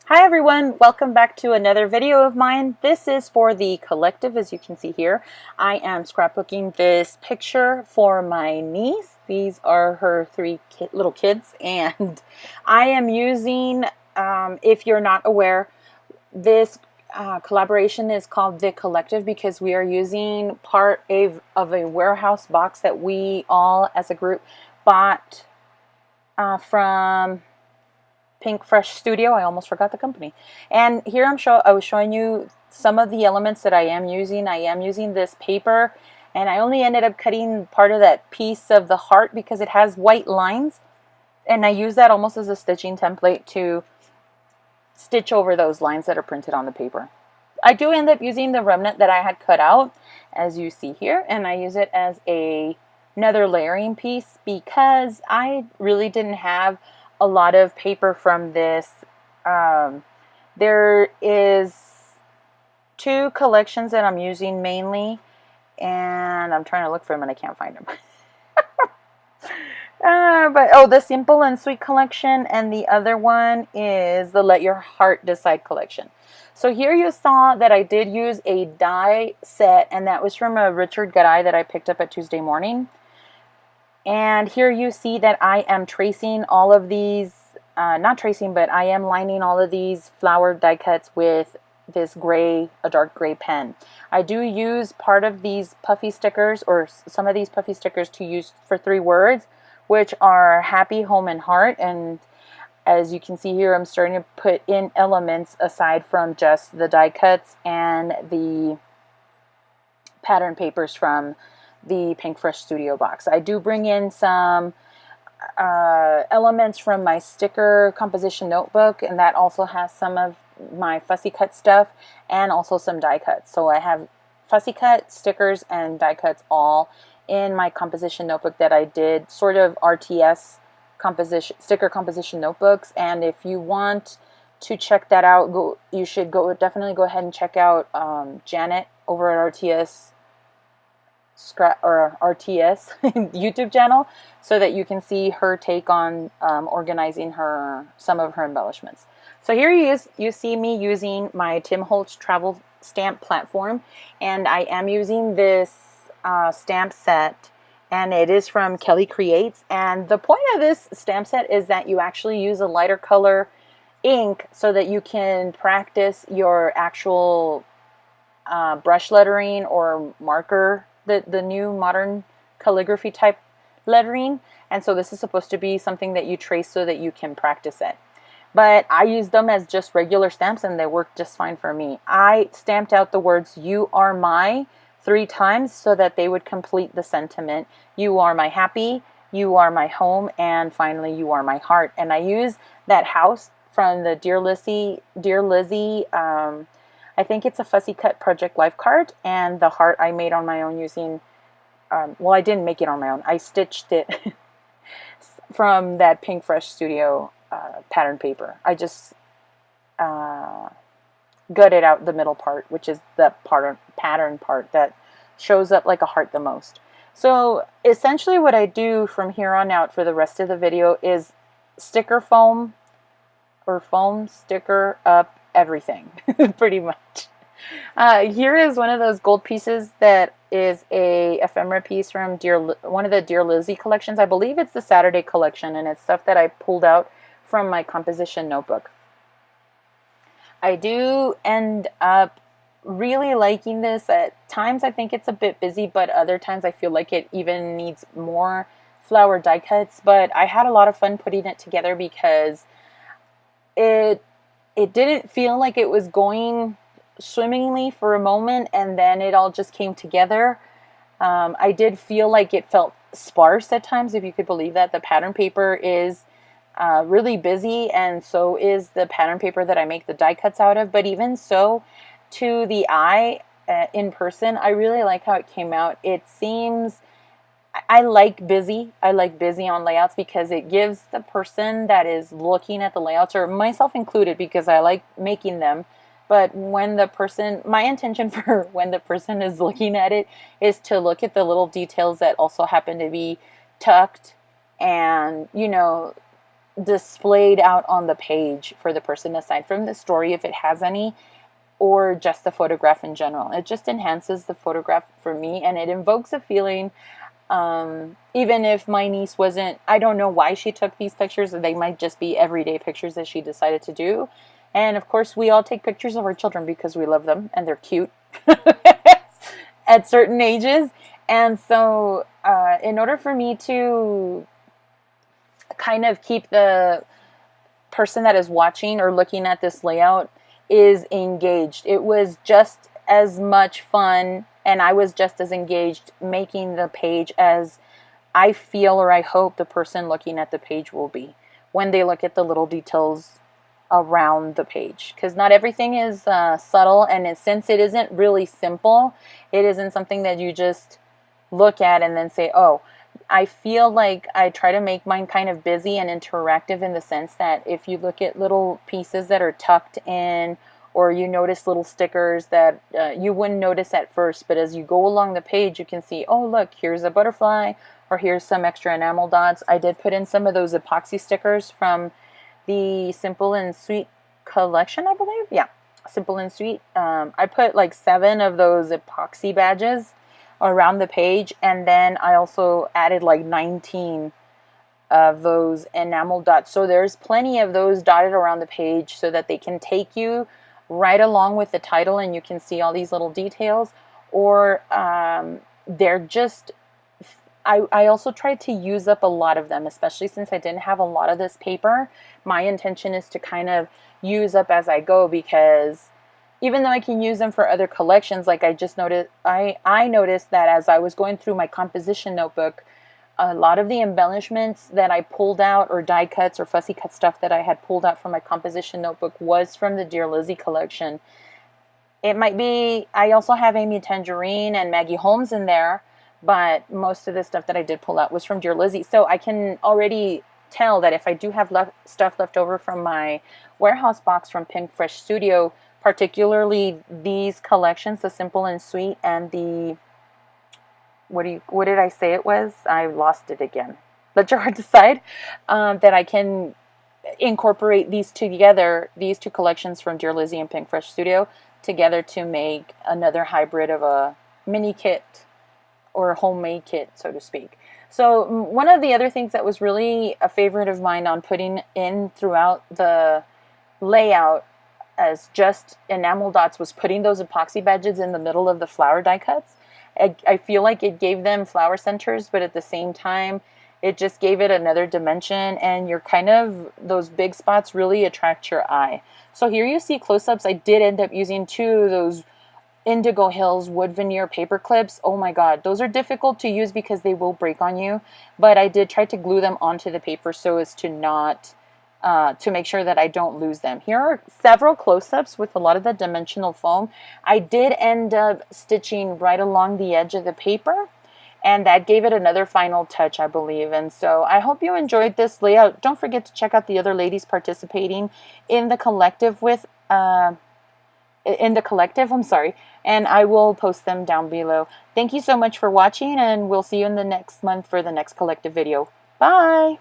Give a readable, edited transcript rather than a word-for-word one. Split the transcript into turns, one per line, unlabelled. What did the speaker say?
Hi everyone, welcome back to another video of mine. This is for the collective, as you can see here. I am scrapbooking this picture for my niece. These are her three little kids, and I am using, if you're not aware, this collaboration is called The Collective because we are using part of a warehouse box that we all as a group bought from Pinkfresh Studio. I almost forgot the company. And here I was showing you some of the elements that I am using. I am using this paper, and I only ended up cutting part of that piece of the heart because it has white lines, and I use that almost as a stitching template to stitch over those lines that are printed on the paper. I do end up using the remnant that I had cut out, as you see here, and I use it as another layering piece because I really didn't have a lot of paper from this. There is two collections that I'm using mainly, and I'm trying to look for them and I can't find them. The Simple and Sweet collection, and the other one is the Let Your Heart Decide collection. So here you saw that I did use a die set, and that was from a Richard Garay that I picked up at Tuesday morning. And here you see that I am tracing all of these, not tracing, but I am lining all of these flower die cuts with this gray, a dark gray pen. I do use part of these puffy stickers, or some of these puffy stickers, to use for 3 words, which are happy, home, and heart. And as you can see here, I'm starting to put in elements aside from just the die cuts and the pattern papers from the Pinkfresh Studio box. I do bring in some elements from my sticker composition notebook, and that also has some of my fussy cut stuff and also some die cuts. So I have fussy cut, stickers, and die cuts all in my composition notebook that I did, sort of RTS composition, sticker composition notebooks. And if you want to check that out, you should definitely go ahead and check out Janet over at RTS YouTube channel, so that you can see her take on organizing some of her embellishments. So here you see me using my Tim Holtz travel stamp platform, and I am using this stamp set, and it is from Kelly Creates. And the point of this stamp set is that you actually use a lighter color ink so that you can practice your actual brush lettering or marker, the new modern calligraphy type lettering. And so this is supposed to be something that you trace so that you can practice it. But I used them as just regular stamps, and they worked just fine for me. I stamped out the words "You are my" 3 times so that they would complete the sentiment. You are my happy, you are my home, and finally you are my heart. And I use that house from the Dear Lizzie, I think it's a Fussy Cut Project Life card, and the heart I made on my own using, well, I didn't make it on my own. I stitched it from that Pinkfresh Studio pattern paper. I just gutted out the middle part, which is the pattern part that shows up like a heart the most. So essentially what I do from here on out for the rest of the video is sticker foam, or foam sticker up everything, pretty much. Here is one of those gold pieces that is a ephemera piece from one of the Dear Lizzie collections. I believe it's the Saturday collection, and it's stuff that I pulled out from my composition notebook. I do end up really liking this. At times I think it's a bit busy, but other times I feel like it even needs more flower die cuts. But I had a lot of fun putting it together because it didn't feel like it was going swimmingly for a moment, and then it all just came together. I did feel like it felt sparse at times, if you could believe that. The pattern paper is really busy, and so is the pattern paper that I make the die cuts out of. But even so, to the eye in person, I really like how it came out. It seems, I like busy. I like busy on layouts because it gives the person that is looking at the layouts, or myself included because I like making them, but when the person, my intention for when the person is looking at it is to look at the little details that also happen to be tucked and, you know, displayed out on the page for the person, aside from the story if it has any, or just the photograph in general. It just enhances the photograph for me, and it invokes a feeling. Even if my niece wasn't, I don't know why she took these pictures. They might just be everyday pictures that she decided to do. And of course, we all take pictures of our children because we love them and they're cute at certain ages. And so, in order for me to kind of keep the person that is watching or looking at this layout is engaged, it was just as much fun, and I was just as engaged making the page as I feel or I hope the person looking at the page will be when they look at the little details around the page. Because not everything is subtle, and since it isn't really simple, it isn't something that you just look at and then say, oh. I feel like I try to make mine kind of busy and interactive, in the sense that if you look at little pieces that are tucked in, or you notice little stickers that you wouldn't notice at first, but as you go along the page, you can see, oh, look, here's a butterfly, or here's some extra enamel dots. I did put in some of those epoxy stickers from the Simple and Sweet collection, I believe. Yeah, Simple and Sweet. I put like 7 of those epoxy badges around the page, and then I also added like 19 of those enamel dots. So there's plenty of those dotted around the page so that they can take you right along with the title and you can see all these little details. Or they're just, I also tried to use up a lot of them, especially since I didn't have a lot of this paper. My intention is to kind of use up as I go, because even though I can use them for other collections, like I just noticed, I noticed that as I was going through my composition notebook, a lot of the embellishments that I pulled out, or die cuts or fussy cut stuff that I had pulled out from my composition notebook, was from the Dear Lizzy collection. It might be, I also have Amy Tangerine and Maggie Holmes in there, but most of the stuff that I did pull out was from Dear Lizzy. So I can already tell that if I do have stuff left over from my warehouse box from Pinkfresh Studio, particularly these collections, the Simple and Sweet and the, what did I say it was? I lost it again. Let your heart decide. That I can incorporate these two together, these two collections from Dear Lizzy and Pinkfresh Studio together to make another hybrid of a mini kit or a homemade kit, so to speak. So one of the other things that was really a favorite of mine on putting in throughout the layout as just enamel dots was putting those epoxy badges in the middle of the flower die cuts. I feel like it gave them flower centers, but at the same time, it just gave it another dimension, and you're kind of, those big spots really attract your eye. So here you see close-ups. I did end up using 2 of those Indigo Hills wood veneer paper clips. Oh my god, those are difficult to use because they will break on you, but I did try to glue them onto the paper so as to not to make sure that I don't lose them. Here are several close-ups with a lot of the dimensional foam. I did end up stitching right along the edge of the paper, and that gave it another final touch, I believe. And so I hope you enjoyed this layout. Don't forget to check out the other ladies participating in the collective I'm sorry, and I will post them down below. Thank you so much for watching, and we'll see you in the next month for the next collective video. Bye!